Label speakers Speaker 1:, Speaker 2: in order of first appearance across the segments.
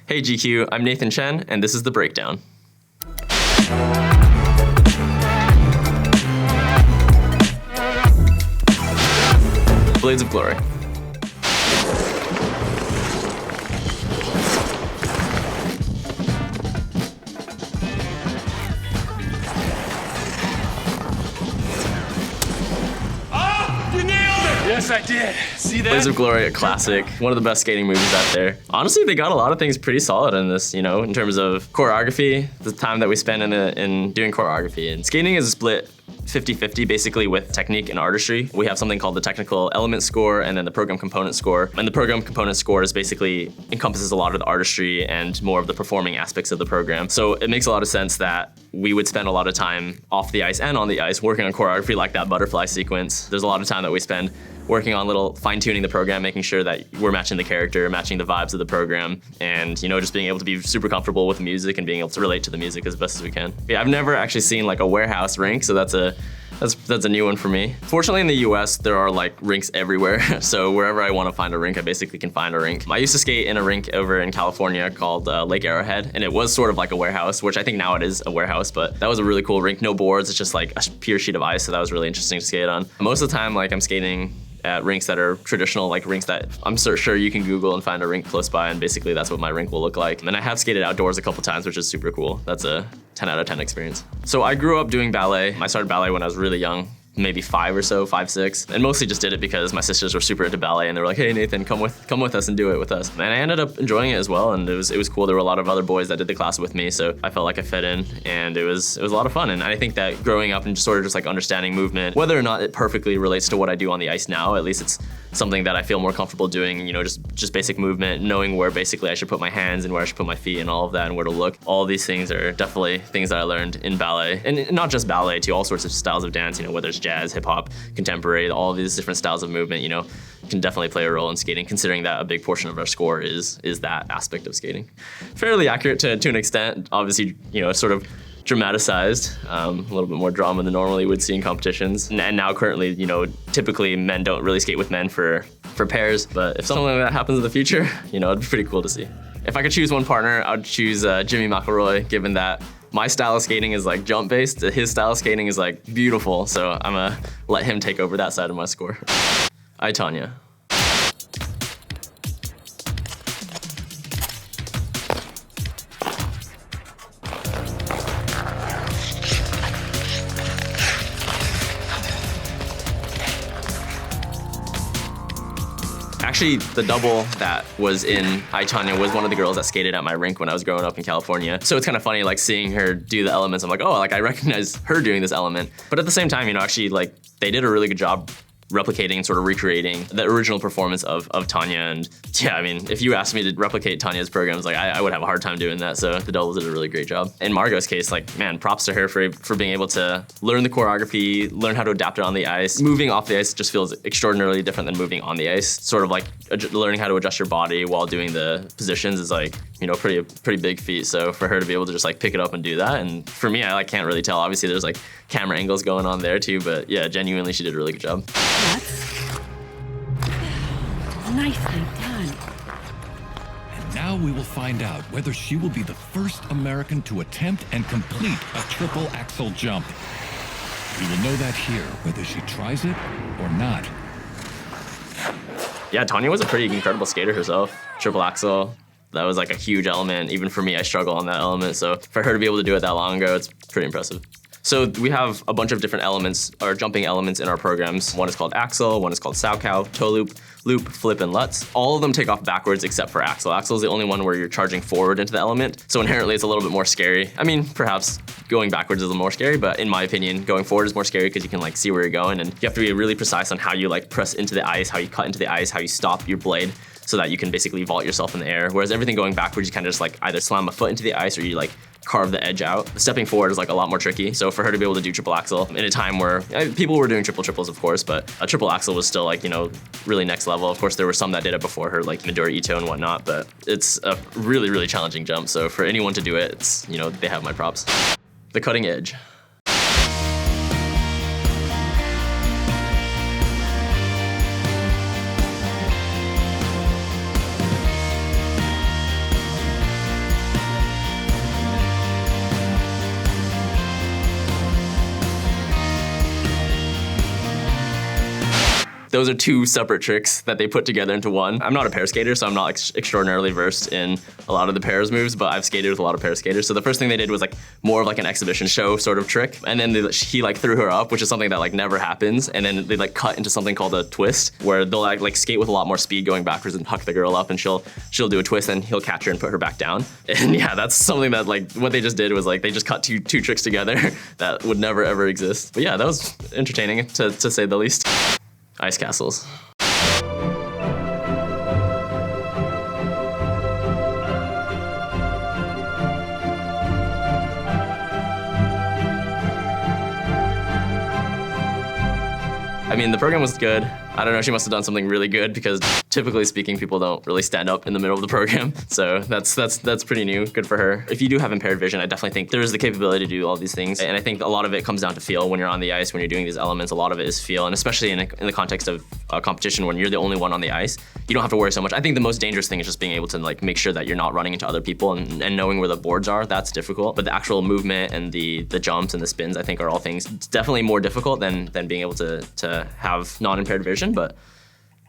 Speaker 1: Hey GQ, I'm Nathan Chen, and this is The Breakdown. Blades of Glory.
Speaker 2: Yes, I did. See that?
Speaker 1: Blades of Glory, a classic. One of the best skating movies out there. Honestly, they got a lot of things pretty solid in this, in terms of choreography, the time that we spend in doing choreography. And skating is split 50-50 basically with technique and artistry. We have something called the technical element score and then the program component score. And the program component score is basically encompasses a lot of the artistry and more of the performing aspects of the program. So it makes a lot of sense that we would spend a lot of time off the ice and on the ice working on choreography like that butterfly sequence. There's a lot of time that we spend working on little fine-tuning the program, making sure that we're matching the character, matching the vibes of the program, and just being able to be super comfortable with the music and being able to relate to the music as best as we can. Yeah, I've never actually seen like a warehouse rink, so that's a new one for me. Fortunately in the US, there are like rinks everywhere. So wherever I want to find a rink, I basically can find a rink. I used to skate in a rink over in California called Lake Arrowhead, and it was sort of like a warehouse, which I think now it is a warehouse, but that was a really cool rink. No boards, it's just like a pure sheet of ice, so that was really interesting to skate on. Most of the time, like I'm skating at rinks that are traditional, like rinks that I'm sure you can Google and find a rink close by, and basically that's what my rink will look like. And I have skated outdoors a couple times, which is super cool. That's a 10 out of 10 experience. So I grew up doing ballet. I started ballet when I was really young, maybe 5 or so, 5, 6, and mostly just did it because my sisters were super into ballet and they were like, hey Nathan, come with us and do it with us. And I ended up enjoying it as well, and it was cool. There were a lot of other boys that did the class with me, so I felt like I fit in, and it was a lot of fun. And I think that growing up and just like understanding movement, whether or not it perfectly relates to what I do on the ice now, at least it's something that I feel more comfortable doing, just basic movement, knowing where basically I should put my hands and where I should put my feet and all of that and where to look. All of these things are definitely things that I learned in ballet, and not just ballet too, all sorts of styles of dance, whether it's jazz, hip hop, contemporary, all of these different styles of movement, can definitely play a role in skating, considering that a big portion of our score is that aspect of skating. Fairly accurate to an extent, obviously, sort of dramatized, a little bit more drama than normally would see in competitions. And now currently, typically men don't really skate with men for pairs, but if something like that happens in the future, it'd be pretty cool to see. If I could choose one partner, I would choose Jimmy McElroy, given that my style of skating is like jump-based, his style of skating is like beautiful, so I'm gonna let him take over that side of my score. Tonya. Actually, the double that was in Tonya was one of the girls that skated at my rink when I was growing up in California. So it's kind of funny, like seeing her do the elements. I'm like, oh, like I recognize her doing this element. But at the same time, actually, like they did a really good job replicating and sort of recreating the original performance of Tonya. And yeah, I mean, if you asked me to replicate Tonya's programs, like I would have a hard time doing that. So the doubles did a really great job. In Margot's case, like, man, props to her for being able to learn the choreography, learn how to adapt it on the ice. Moving off the ice just feels extraordinarily different than moving on the ice. Sort of like learning how to adjust your body while doing the positions is like, pretty big feat. So for her to be able to just like pick it up and do that, and for me, I like can't really tell. Obviously there's like camera angles going on there too, but yeah, genuinely she did a really good job.
Speaker 3: That's nicely done.
Speaker 4: And now we will find out whether she will be the first American to attempt and complete a triple axel jump. We will know that here, whether she tries it or not.
Speaker 1: Yeah, Tonya was a pretty incredible skater herself. Triple axel, that was like a huge element. Even for me, I struggle on that element. So for her to be able to do it that long ago, it's pretty impressive. So we have a bunch of different elements, or jumping elements in our programs. One is called axel, one is called saukow, toe loop, loop, flip, and lutz. All of them take off backwards except for axel. Axel is the only one where you're charging forward into the element. So inherently it's a little bit more scary. I mean, perhaps going backwards is a little more scary, but in my opinion, going forward is more scary because you can like see where you're going, and you have to be really precise on how you like press into the ice, how you cut into the ice, how you stop your blade, so that you can basically vault yourself in the air. Whereas everything going backwards, you kind of just like either slam a foot into the ice or you like carve the edge out. Stepping forward is like a lot more tricky. So for her to be able to do triple axel in a time where people were doing triples, of course, but a triple axel was still like, really next level. Of course, there were some that did it before her, like Midori Ito and whatnot, but it's a really, really challenging jump. So for anyone to do it, it's, they have my props. The cutting edge. those are two separate tricks that they put together into one. I'm not a pair skater, so I'm not extraordinarily versed in a lot of the pairs moves, but I've skated with a lot of pair skaters. So the first thing they did was like more of like an exhibition show sort of trick. And then he like threw her up, which is something that like never happens. And then they like cut into something called a twist, where they'll like skate with a lot more speed going backwards and huck the girl up, and she'll do a twist and he'll catch her and put her back down. And yeah, that's something that like what they just did was like they just cut two tricks together that would never ever exist. But yeah, that was entertaining to say the least. Ice castles. I mean, the program was good. I don't know, she must have done something really good because typically speaking, people don't really stand up in the middle of the program. So that's pretty new, good for her. If you do have impaired vision, I definitely think there's the capability to do all these things. And I think a lot of it comes down to feel when you're on the ice, when you're doing these elements, a lot of it is feel. And especially in the context of a competition when you're the only one on the ice, you don't have to worry so much. I think the most dangerous thing is just being able to like make sure that you're not running into other people and knowing where the boards are, that's difficult. But the actual movement and the jumps and the spins, I think are all things definitely more difficult than being able to have non-impaired vision. But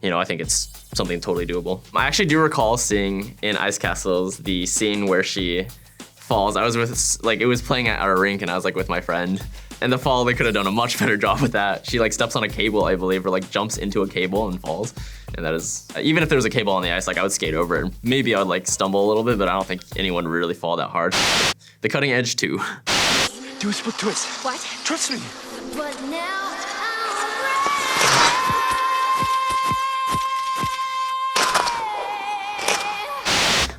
Speaker 1: you know, I think it's something totally doable. I actually do recall seeing in Ice Castles the scene where she falls. I was with, like, it was playing at our rink and I was like with my friend. And the fall, they could have done a much better job with that. She like steps on a cable, I believe, or like jumps into a cable and falls. And that is, even if there was a cable on the ice, like I would skate over it. Maybe I would like stumble a little bit, but I don't think anyone would really fall that hard. The cutting edge too.
Speaker 2: Do a split twist.
Speaker 5: What?
Speaker 2: Trust me.
Speaker 5: But now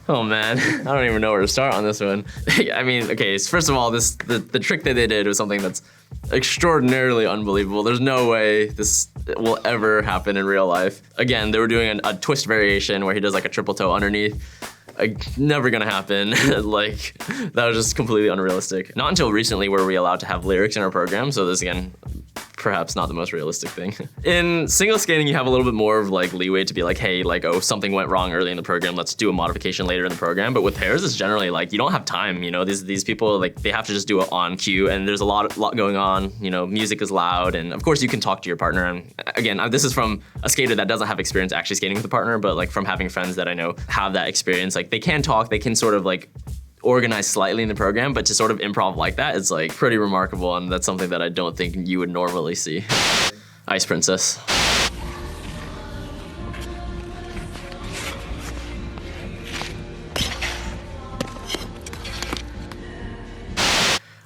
Speaker 1: Oh man, I don't even know where to start on this one. I mean, okay, so first of all, the trick that they did was something that's extraordinarily unbelievable. There's no way this will ever happen in real life. Again, they were doing a twist variation where he does like a triple toe underneath. Like, never gonna happen. Like, that was just completely unrealistic. Not until recently were we allowed to have lyrics in our program, so this, again, perhaps not the most realistic thing. In single skating, you have a little bit more of like leeway to be like, hey, like, oh, something went wrong early in the program, let's do a modification later in the program. But with pairs, it's generally like, you don't have time, you know, these people, like, they have to just do it on cue, and there's a lot going on, you know, music is loud, and of course you can talk to your partner. And again, this is from a skater that doesn't have experience actually skating with a partner, but like from having friends that I know have that experience, like they can talk, they can sort of like organized slightly in the program, but to sort of improv like that is like pretty remarkable, and that's something that I don't think you would normally see. Ice Princess.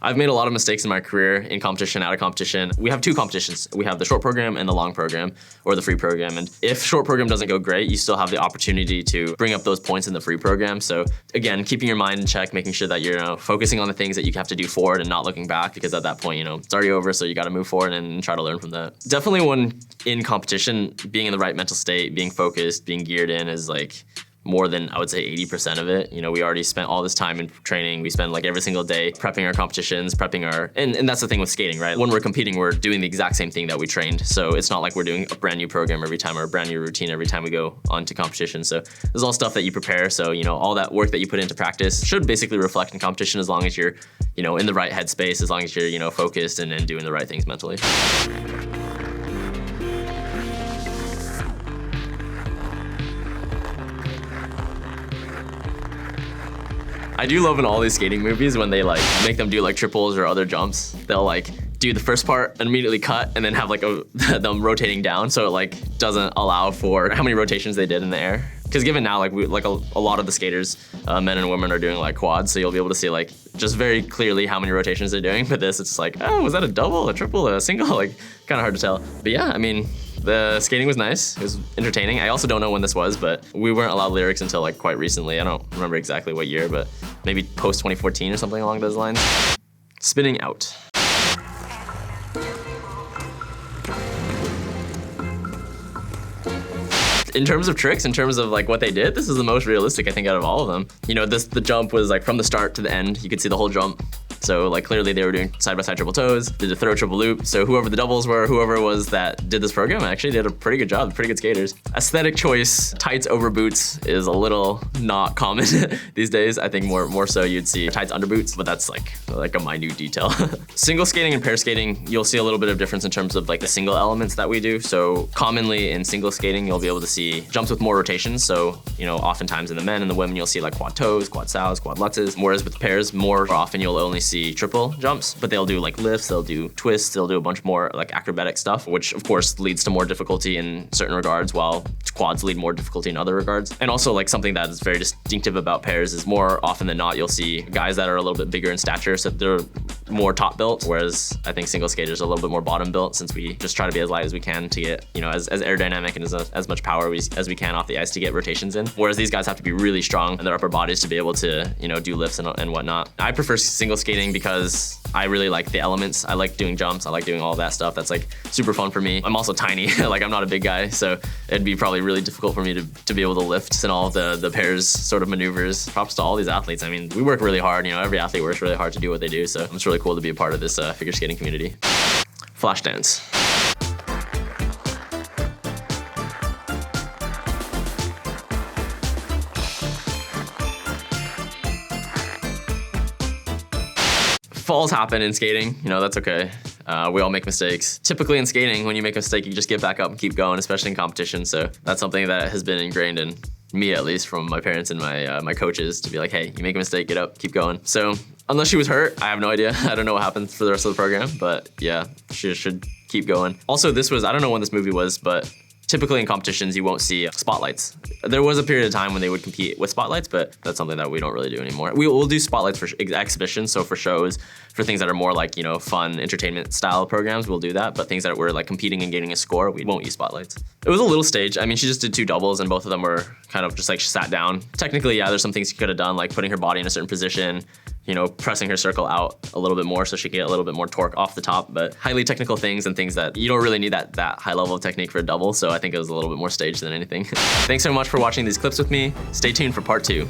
Speaker 1: I've made a lot of mistakes in my career in competition, out of competition. We have two competitions. We have the short program and the long program, or the free program. And if short program doesn't go great, you still have the opportunity to bring up those points in the free program. So again, keeping your mind in check, making sure that you're, you know, focusing on the things that you have to do forward and not looking back, because at that point, you know, it's already over, so you gotta move forward and try to learn from that. Definitely when in competition, being in the right mental state, being focused, being geared in is like, more than, I would say, 80% of it. You know, we already spent all this time in training. We spend like every single day prepping our competitions, and that's the thing with skating, right? When we're competing, we're doing the exact same thing that we trained. So it's not like we're doing a brand new program every time or a brand new routine every time we go on to competition. So there's all stuff that you prepare. So, you know, all that work that you put into practice should basically reflect in competition, as long as you're, you know, in the right headspace, as long as you're, you know, focused and doing the right things mentally. I do love in all these skating movies when they like make them do like triples or other jumps. They'll like do the first part and immediately cut and then have like them rotating down, so it like doesn't allow for how many rotations they did in the air. Because given now, like a lot of the skaters, men and women, are doing like quads, so you'll be able to see like just very clearly how many rotations they're doing. But this, it's like, oh, was that a double, a triple, a single? Like, kind of hard to tell. But yeah, I mean, the skating was nice. It was entertaining. I also don't know when this was, but we weren't allowed lyrics until like quite recently. I don't remember exactly what year, but maybe post 2014 or something along those lines. Spinning out. In terms of tricks, in terms of like what they did, this is the most realistic, I think, out of all of them. You know, the jump was like from the start to the end. You could see the whole jump. So like clearly they were doing side-by-side triple toes, did a throw triple loop. So whoever the doubles were, whoever was that did this program actually did a pretty good job, pretty good skaters. Aesthetic choice, tights over boots is a little not common these days. I think more so you'd see tights under boots, but that's like a minute detail. Single skating and pair skating, you'll see a little bit of difference in terms of like the single elements that we do. So commonly in single skating, you'll be able to see jumps with more rotations. So, you know, oftentimes in the men and the women, you'll see like quad toes, quad sows, quad lutzes. Whereas with pairs, more often you'll only see triple jumps, but they'll do like lifts, they'll do twists, they'll do a bunch more like acrobatic stuff, which of course leads to more difficulty in certain regards, while quads lead more difficulty in other regards. And also like something that is very distinctive about pairs is more often than not, you'll see guys that are a little bit bigger in stature, so they're more top built, whereas I think single skaters are a little bit more bottom built, since we just try to be as light as we can to get, you know, as aerodynamic and as much power as we can off the ice to get rotations in. Whereas these guys have to be really strong in their upper bodies to be able to, you know, do lifts and whatnot. I prefer single skating because I really like the elements. I like doing jumps. I like doing all that stuff. That's like super fun for me. I'm also tiny. Like I'm not a big guy, so it'd be probably really difficult for me to be able to lift and all of the pairs sort of maneuvers. Props to all these athletes. I mean, we work really hard. You know, every athlete works really hard to do what they do. So it's really cool to be a part of this figure skating community. Flashdance. Falls happen in skating, you know, that's okay. We all make mistakes. Typically in skating, when you make a mistake, you just get back up and keep going, especially in competition. So that's something that has been ingrained in me, at least, from my parents and my coaches, to be like, hey, you make a mistake, get up, keep going. So unless she was hurt, I have no idea. I don't know what happened for the rest of the program, but yeah, she should keep going. Also, this was, I don't know when this movie was, but typically in competitions, you won't see spotlights. There was a period of time when they would compete with spotlights, but that's something that we don't really do anymore. We'll do spotlights for exhibitions, so for shows, for things that are more like, you know, fun entertainment style programs, we'll do that. But things that were like competing and getting a score, we won't use spotlights. It was a little staged. I mean, she just did 2 doubles and both of them were kind of just like sat down. Technically, yeah, there's some things she could have done, like putting her body in a certain position, you know, pressing her circle out a little bit more so she can get a little bit more torque off the top, but highly technical things and things that you don't really need that high level of technique for a double, so I think it was a little bit more staged than anything. Thanks so much for watching these clips with me. Stay tuned for part 2.